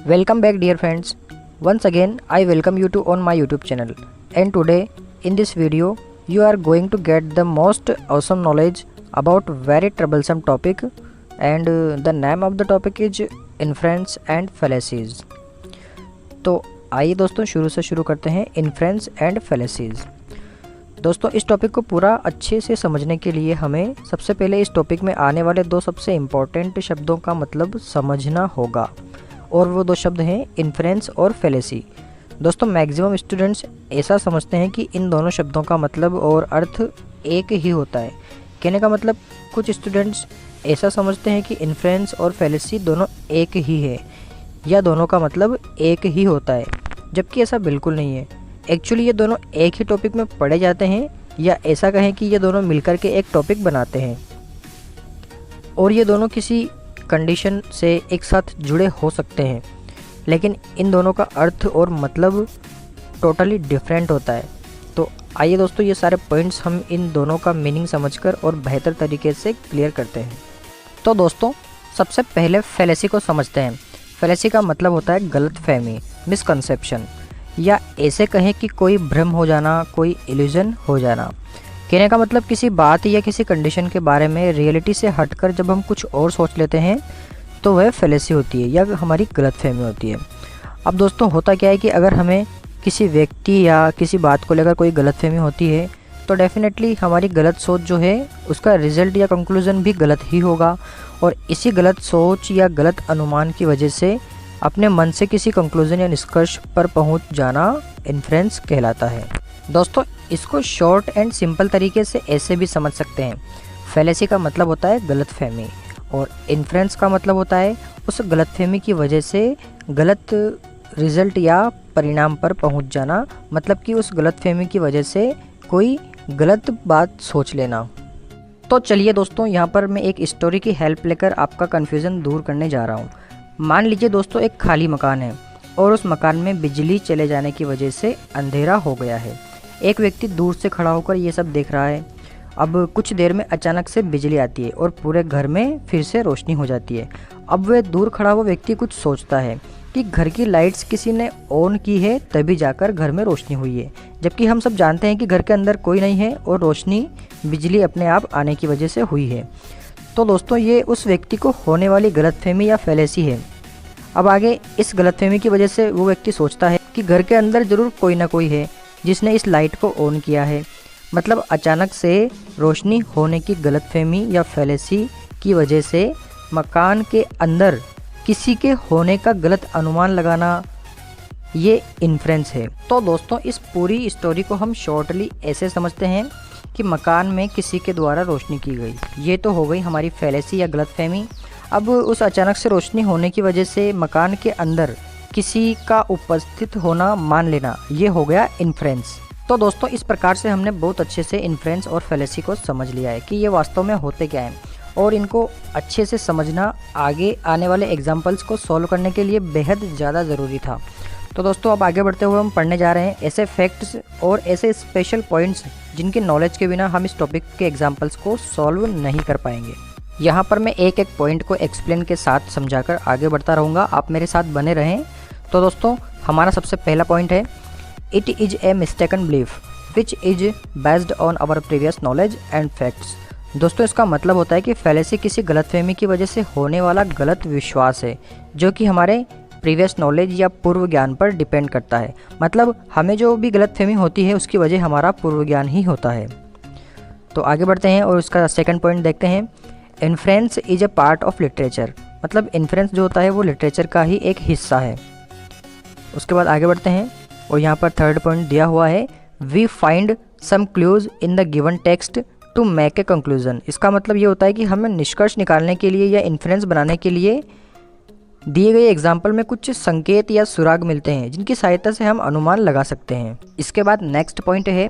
Welcome back dear friends. Once again I welcome you to on my YouTube channel, and today in this video you are going to get the most awesome knowledge about very troublesome topic, and the name of the topic is inference and fallacies. तो आइए दोस्तों शुरू करते हैं inference and फैलेसीज। दोस्तों इस topic को पूरा अच्छे से समझने के लिए हमें सबसे पहले इस टॉपिक में आने वाले दो सबसे इम्पॉर्टेंट शब्दों का मतलब समझना होगा, और वो दो शब्द हैं इन्फ्रेंस और फैलेसी। दोस्तों मैक्सिमम स्टूडेंट्स ऐसा समझते हैं कि इन दोनों शब्दों का मतलब और अर्थ एक ही होता है। कहने का मतलब कुछ स्टूडेंट्स ऐसा समझते हैं कि इन्फ्रेंस और फैलेसी दोनों एक ही है या दोनों का मतलब एक ही होता है, जबकि ऐसा बिल्कुल नहीं है। एक्चुअली ये दोनों एक ही टॉपिक में पढ़े जाते हैं, या ऐसा कहें कि ये दोनों मिलकर के एक टॉपिक बनाते हैं, और ये दोनों किसी कंडीशन से एक साथ जुड़े हो सकते हैं, लेकिन इन दोनों का अर्थ और मतलब टोटली डिफरेंट होता है। तो आइए दोस्तों ये सारे पॉइंट्स हम इन दोनों का मीनिंग समझकर और बेहतर तरीके से क्लियर करते हैं। तो दोस्तों सबसे पहले फैलेसी को समझते हैं। फैलेसी का मतलब होता है गलतफहमी, मिसकंसेप्शन, या ऐसे कहें कि कोई भ्रम हो जाना, कोई इल्यूजन हो जाना। कहने का मतलब किसी बात या किसी कंडीशन के बारे में रियलिटी से हटकर जब हम कुछ और सोच लेते हैं तो वह फैलेसी होती है या हमारी गलतफहमी होती है। अब दोस्तों होता क्या है कि अगर हमें किसी व्यक्ति या किसी बात को लेकर कोई गलतफहमी होती है तो डेफिनेटली हमारी गलत सोच जो है उसका रिज़ल्ट या कंक्लूज़न भी गलत ही होगा, और इसी गलत सोच या गलत अनुमान की वजह से अपने मन से किसी कंक्लूज़न या निष्कर्ष पर पहुंच जाना इन्फ्रेंस कहलाता है। दोस्तों इसको शॉर्ट एंड सिंपल तरीके से ऐसे भी समझ सकते हैं। फैलेसी का मतलब होता है गलतफहमी, और इन्फ्रेंस का मतलब होता है उस गलतफहमी की वजह से गलत रिज़ल्ट या परिणाम पर पहुंच जाना, मतलब कि उस गलतफहमी की वजह से कोई गलत बात सोच लेना। तो चलिए दोस्तों यहाँ पर मैं एक स्टोरी की हेल्प लेकर आपका कन्फ्यूज़न दूर करने जा रहा हूँ। मान लीजिए दोस्तों एक खाली मकान है और उस मकान में बिजली चले जाने की वजह से अंधेरा हो गया है। एक व्यक्ति दूर से खड़ा होकर ये सब देख रहा है। अब कुछ देर में अचानक से बिजली आती है और पूरे घर में फिर से रोशनी हो जाती है। अब वह दूर खड़ा हुआ व्यक्ति कुछ सोचता है कि घर की लाइट्स किसी ने ऑन की है तभी जाकर घर में रोशनी हुई है, जबकि हम सब जानते हैं कि घर के अंदर कोई नहीं है और रोशनी बिजली अपने आप आने की वजह से हुई है। तो दोस्तों ये उस व्यक्ति को होने वाली गलतफहमी या फैलेसी है। अब आगे इस गलतफहमी की वजह से वो व्यक्ति सोचता है कि घर के अंदर ज़रूर कोई ना कोई है जिसने इस लाइट को ऑन किया है, मतलब अचानक से रोशनी होने की गलतफहमी या फैलेसी की वजह से मकान के अंदर किसी के होने का गलत अनुमान लगाना, ये इन्फ्रेंस है। तो दोस्तों इस पूरी स्टोरी को हम शॉर्टली ऐसे समझते हैं कि मकान में किसी के द्वारा रोशनी की गई, ये तो हो गई हमारी फैलेसी या गलतफहमी। अब उस अचानक से रोशनी होने की वजह से मकान के अंदर किसी का उपस्थित होना मान लेना, ये हो गया इन्फ्रेंस। तो दोस्तों इस प्रकार से हमने बहुत अच्छे से इन्फ्रेंस और फैलेसी को समझ लिया है कि ये वास्तव में होते क्या हैं, और इनको अच्छे से समझना आगे आने वाले एग्जाम्पल्स को सॉल्व करने के लिए बेहद ज़्यादा ज़रूरी था। तो दोस्तों अब आगे बढ़ते हुए हम पढ़ने जा रहे हैं ऐसे फैक्ट्स और ऐसे स्पेशल पॉइंट्स जिनके नॉलेज के बिना हम इस टॉपिक के एग्जाम्पल्स को सॉल्व नहीं कर पाएंगे। यहाँ पर मैं एक एक पॉइंट को एक्सप्लेन के साथ समझाकर आगे बढ़ता रहूँगा, आप मेरे साथ बने रहें। तो दोस्तों हमारा सबसे पहला पॉइंट है, it is a mistaken belief which is based on our previous knowledge and facts. दोस्तों इसका मतलब होता है कि फैलेसी किसी गलतफहमी की वजह से होने वाला गलत विश्वास है, जो कि हमारे प्रीवियस नॉलेज या पूर्व ज्ञान पर डिपेंड करता है। मतलब हमें जो भी गलतफहमी होती है उसकी वजह हमारा पूर्व ज्ञान ही होता है। तो आगे बढ़ते हैं और उसका सेकंड पॉइंट देखते हैं, inference is a part of literature. मतलब इन्फ्रेंस जो होता है वो लिटरेचर का ही एक हिस्सा है। उसके बाद आगे बढ़ते हैं और यहाँ पर थर्ड पॉइंट दिया हुआ है, we find some clues in the given text to make a conclusion. इसका मतलब ये होता है कि हमें निष्कर्ष निकालने के लिए या इन्फ्रेंस बनाने के लिए दिए गए एग्जाम्पल में कुछ संकेत या सुराग मिलते हैं जिनकी सहायता से हम अनुमान लगा सकते हैं। इसके बाद नेक्स्ट पॉइंट है,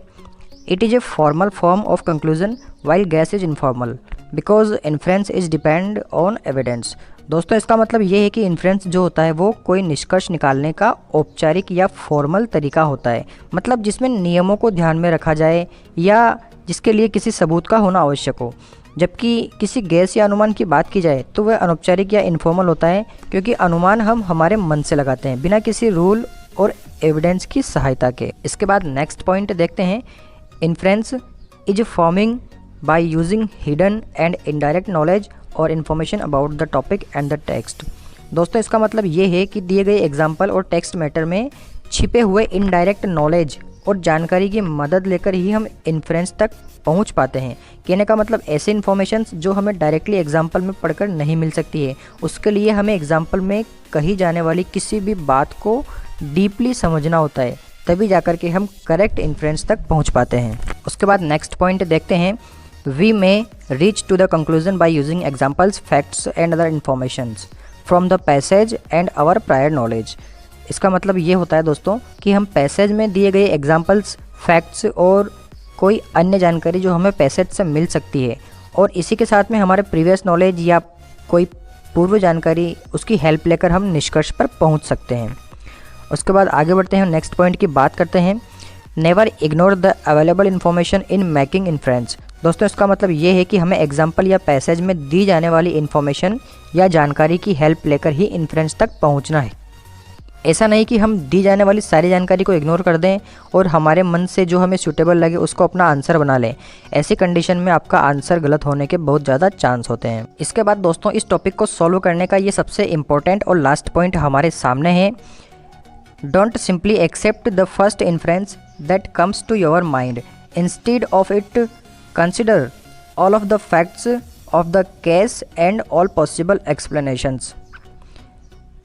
it is a formal form of conclusion while gas is informal because inference is depend on evidence. दोस्तों इसका मतलब ये है कि इन्फ्रेंस जो होता है वो कोई निष्कर्ष निकालने का औपचारिक या फॉर्मल तरीका होता है, मतलब जिसमें नियमों को ध्यान में रखा जाए या जिसके लिए किसी सबूत का होना आवश्यक हो। जबकि किसी गैस या अनुमान की बात की जाए तो वह अनौपचारिक या इनफॉर्मल होता है, क्योंकि अनुमान हम हमारे मन से लगाते हैं बिना किसी रूल और एविडेंस की सहायता के। इसके बाद नेक्स्ट पॉइंट देखते हैं, inference is forming by using hidden and indirect knowledge और information about the topic and the text. दोस्तों इसका मतलब ये है कि दिए गए एग्जाम्पल और टेक्स्ट मैटर में छिपे हुए इनडायरेक्ट नॉलेज और जानकारी की मदद लेकर ही हम इन्फ्रेंस तक पहुंच पाते हैं। कहने का मतलब ऐसे इन्फॉर्मेशन जो हमें डायरेक्टली एग्जाम्पल में पढ़कर नहीं मिल सकती है, उसके लिए हमें एग्जाम्पल में कही जाने वाली किसी भी बात को डीपली समझना होता है, तभी जाकर के हम करेक्ट इन्फ्रेंस तक पहुंच पाते हैं। उसके बाद नेक्स्ट पॉइंट देखते हैं, we may reach to the conclusion by using examples, facts and other informations from the passage and our prior knowledge. इसका मतलब ये होता है दोस्तों कि हम पैसेज में दिए गए एग्जाम्पल्स, फैक्ट्स और कोई अन्य जानकारी जो हमें पैसेज से मिल सकती है और इसी के साथ में हमारे प्रीवियस नॉलेज या कोई पूर्व जानकारी, उसकी हेल्प लेकर हम निष्कर्ष पर पहुंच सकते हैं। उसके बाद आगे बढ़ते हैं, नेक्स्ट पॉइंट की बात करते हैं, never ignore the available information in making inference. दोस्तों इसका मतलब ये है कि हमें एग्जाम्पल या पैसेज में दी जाने वाली इन्फॉर्मेशन या जानकारी की हेल्प लेकर ही इन्फ्रेंस तक पहुंचना है। ऐसा नहीं कि हम दी जाने वाली सारी जानकारी को इग्नोर कर दें और हमारे मन से जो हमें सूटेबल लगे उसको अपना आंसर बना लें। ऐसी कंडीशन में आपका आंसर गलत होने के बहुत ज़्यादा चांस होते हैं। इसके बाद दोस्तों इस टॉपिक को सॉल्व करने का ये सबसे इम्पोर्टेंट और लास्ट पॉइंट हमारे सामने है, don't simply accept the first inference that comes to your mind, instead of it consider all of the facts of the case and all possible explanations.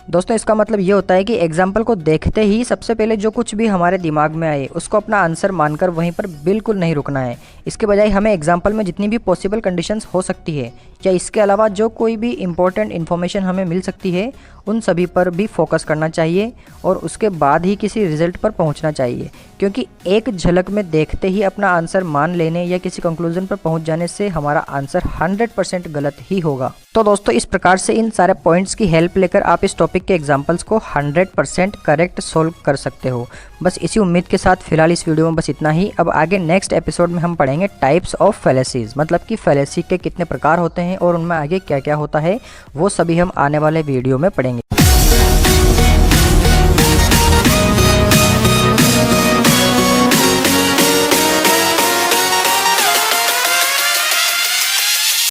दोस्तों इसका मतलब ये होता है कि एग्जाम्पल को देखते ही सबसे पहले जो कुछ भी हमारे दिमाग में आए उसको अपना आंसर मानकर वहीं पर बिल्कुल नहीं रुकना है। इसके बजाय हमें एग्जाम्पल में जितनी भी पॉसिबल कंडीशंस हो सकती है या इसके अलावा जो कोई भी इम्पोर्टेंट इन्फॉर्मेशन हमें मिल सकती है उन सभी पर भी फोकस करना चाहिए और उसके बाद ही किसी रिजल्ट पर पहुंचना चाहिए, क्योंकि एक झलक में देखते ही अपना आंसर मान लेने या किसी कंक्लूजन पर पहुंच जाने से हमारा आंसर 100% गलत ही होगा। तो दोस्तों इस प्रकार से इन सारे पॉइंट्स की हेल्प लेकर आप इस टॉपिक के एग्जाम्पल्स को 100% करेक्ट सोल्व कर सकते हो। बस इसी उम्मीद के साथ फिलहाल इस वीडियो में बस इतना ही। अब आगे नेक्स्ट एपिसोड में हम पढ़ेंगे टाइप्स ऑफ फैलेसीज, मतलब कि फैलेसी के कितने प्रकार होते हैं और उनमें आगे क्या क्या होता है, वो सभी हम आने वाले वीडियो में पढ़ेंगे।